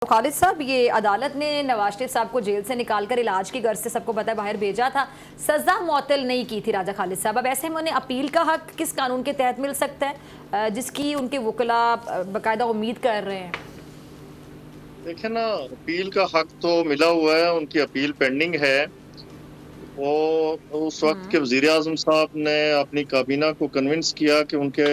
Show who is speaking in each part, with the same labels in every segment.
Speaker 1: خالد صاحب، یہ عدالت نے نواز شریف صاحب کو جیل سے نکال کر علاج کی غرض سے سب کو پتہ ہے باہر بھیجا تھا، سزا معطل نہیں کی تھی راجہ خالد صاحب۔ اب ایسے میں انہیں اپیل کا حق کس قانون کے تحت مل سکتا ہے جس کی ان کے وکلاء باقاعدہ امید کر رہے ہیں؟
Speaker 2: دیکھیں نا، اپیل کا حق تو ملا ہوا ہے، ان کی اپیل پینڈنگ ہے۔ وہ اس وقت کے وزیر اعظم صاحب نے اپنی کابینہ کو کنونس کیا کہ ان کے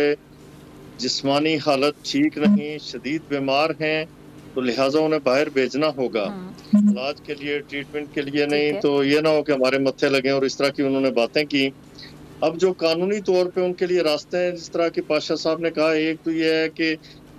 Speaker 2: جسمانی حالت ٹھیک نہیں، شدید بیمار ہیں، تو لہٰذا انہیں باہر بھیجنا ہوگا علاج کے لیے، ٹریٹمنٹ کے لیے نہیں، تو یہ نہ ہو کہ ہمارے متھے لگیں، اور اس طرح کی انہوں نے باتیں کی۔ اب جو قانونی طور پہ ان کے لیے راستے ہیں، جس طرح کہ پاشا صاحب نے کہا، ایک تو یہ ہے کہ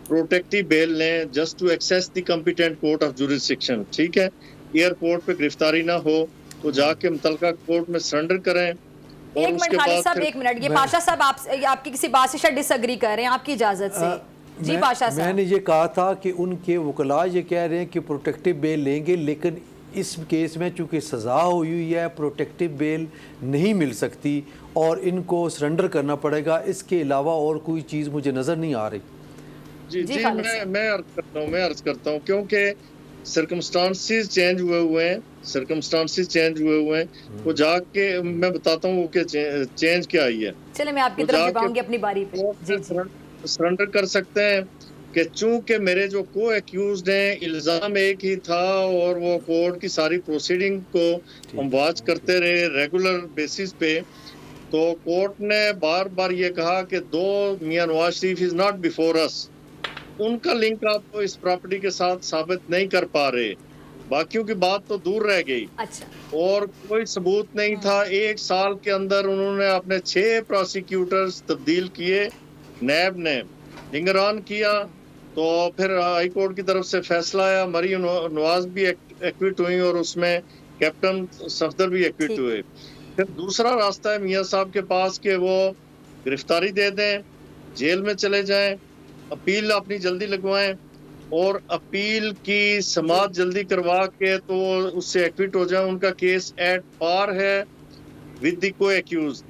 Speaker 2: پروٹیکٹیو بیل لیں just to access the competent court of jurisdiction, ٹھیک ہے، ایئرپورٹ پہ گرفتاری نہ ہو تو جا کے متعلقہ کورٹ میں سرنڈر کریں۔
Speaker 1: ایک منٹ خالد صاحب، ایک منٹ، یہ پاشا صاحب آپ کی کسی بات سے شاید ڈس ایگری کر رہے ہیں، آپ کی اجازت سے۔ جی پاشا صاحب،
Speaker 3: میں نے یہ کہا تھا کہ ان کے وکلاء یہ کہہ رہے ہیں کہ پروٹیکٹیو بیل لیں گے، لیکن اس کیس میں چونکہ سزا ہوئی ہے، پروٹیکٹیو بیل نہیں مل سکتی اور ان کو سرنڈر کرنا پڑے گا۔ اس کے علاوہ اور کوئی چیز مجھے نظر نہیں آ رہی۔
Speaker 2: جی میں عرض کرتا ہوں کیونکہ سرکمسٹانسز چینج ہوئے ہیں، وہ جا کے میں بتاتا ہوں کہ چینج کیا آئی ہے۔
Speaker 1: چلے میں آپ کی طرف جاؤں گی اپنی باری پہ۔
Speaker 2: سرنڈر کر سکتے ہیں کہ چونکہ میرے جو کو ایکیوزڈ ہیں، الزام ایک ہی تھا اور وہ کورٹ کی ساری پروسیڈنگ کو ہم واچ کرتے رہے ریگولر بیسس پہ، تو کورٹ نے بار بار یہ کہا کہ Mian Nawaz Sharif is not before اس، ان کا لنک آپ اس پراپرٹی کے ساتھ ثابت نہیں کر پا رہے، باقیوں کی بات تو دور رہ گئی۔
Speaker 1: اچھا، اور
Speaker 2: کوئی ثبوت نہیں تھا۔ ایک سال کے اندر انہوں نے اپنے 6 پروسیکیوٹرز تبدیل کیے، نیب نے نگران کیا، تو پھر ہائی کورٹ کی طرف سے فیصلہ آیا، مریم نواز بھی ایکوٹ ہوئی اور اس میں کیپٹن صفدر بھی ایکوٹ ہوئے۔ پھر دوسرا راستہ ہے میاں صاحب کے پاس کہ وہ گرفتاری دے دیں، جیل میں چلے جائیں، اپیل اپنی جلدی لگوائیں اور اپیل کی سماعت جلدی کروا کے تو اس سے ایکوٹ ہو جائیں۔ ان کا کیس ایٹ پار ہے ود دی کو ایکیوز۔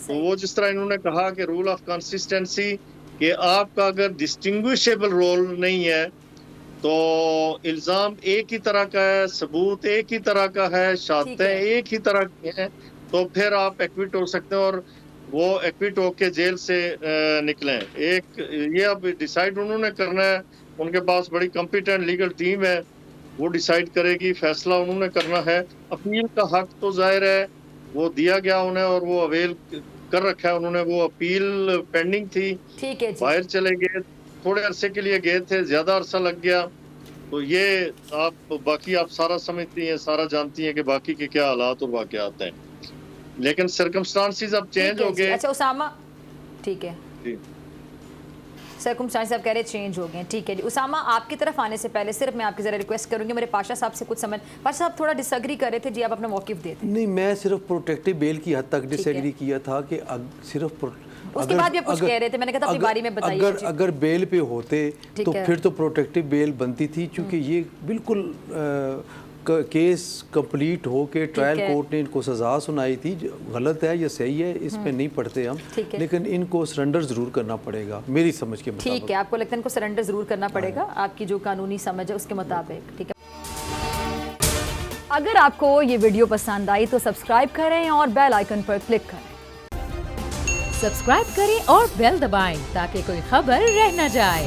Speaker 2: تو وہ جس طرح انہوں نے کہا کہ رول آف کنسسٹنسی، کہ آپ کا اگر ڈسٹنگوشیبل رول نہیں ہے تو الزام ایک ہی طرح کا ہے، ثبوت ایک ہی طرح کا ہے، شہادتیں ایک ہی طرح کی ہیں، تو پھر آپ ایکوٹ ہو سکتے ہیں اور وہ ایکوٹ ہو کے جیل سے نکلیں۔ یہ اب ڈیسائیڈ انہوں نے کرنا ہے، ان کے پاس بڑی کمپیٹنٹ لیگل ٹیم ہے، وہ ڈیسائیڈ کرے گی، فیصلہ انہوں نے کرنا ہے۔ اپیل کا حق تو ظاہر ہے وہ دیا گیا انہیں اور وہ اویل کر رکھا ہے انہوں نے، وہ اپیل پینڈنگ تھی، باہر چلے گئے، تھوڑے عرصے کے لیے گئے تھے، زیادہ عرصہ لگ گیا، تو یہ باقی آپ سارا سمجھتی ہیں، سارا جانتی ہیں کہ باقی کے کیا حالات اور واقعات ہیں، لیکن سرکمسٹانسز اب چینج ہو گئے۔
Speaker 1: اچھا اسامہ، ٹھیک ہے، سرکمسٹانسز اب کہہ رہے چینج ہو گئے، ٹھیک ہے جی۔ اسامہ، آپ کی طرف آنے سے پہلے صرف میں آپ کی ذرا ریکویسٹ کروں گی، میرے پاشا صاحب سے کچھ سمجھ، پاشا صاحب تھوڑا ڈس ایگری کر رہے تھے، جی آپ اپنا موقف دیتے ہیں۔
Speaker 3: نہیں، میں صرف پروٹیکٹیو بیل کی حد تک ڈس ایگری کیا تھا کہ صرف
Speaker 1: اس کے بعد بھی آپ کچھ کہہ رہے تھے، میں نے کہا تھا اپنی باری میں بتائیے۔
Speaker 3: اگر بیل پہ ہوتے تو پھر تو پروٹیکٹیو بیل بنتی تھی، چونکہ یہ بالکل کیس کمپلیٹ ہو کے ٹرائل کورٹ نے ان کو سزا سنائی تھی، غلط ہے یا صحیح ہے اس پہ نہیں پڑھتے ہم، لیکن ان کو سرنڈر ضرور کرنا پڑے گا میری سمجھ کے مطابق۔
Speaker 1: ٹھیک ہے، آپ کو لگتا ہے ان کو سرنڈر ضرور کرنا پڑے گا آپ کی جو قانونی سمجھ ہے اس کے مطابق، ٹھیک ہے۔ اگر آپ کو یہ ویڈیو پسند آئی تو سبسکرائب کریں اور بیل آئیکن پر کلک کریں۔
Speaker 4: سبسکرائب کریں اور بیل دبائیں تاکہ کوئی خبر رہ نہ جائے۔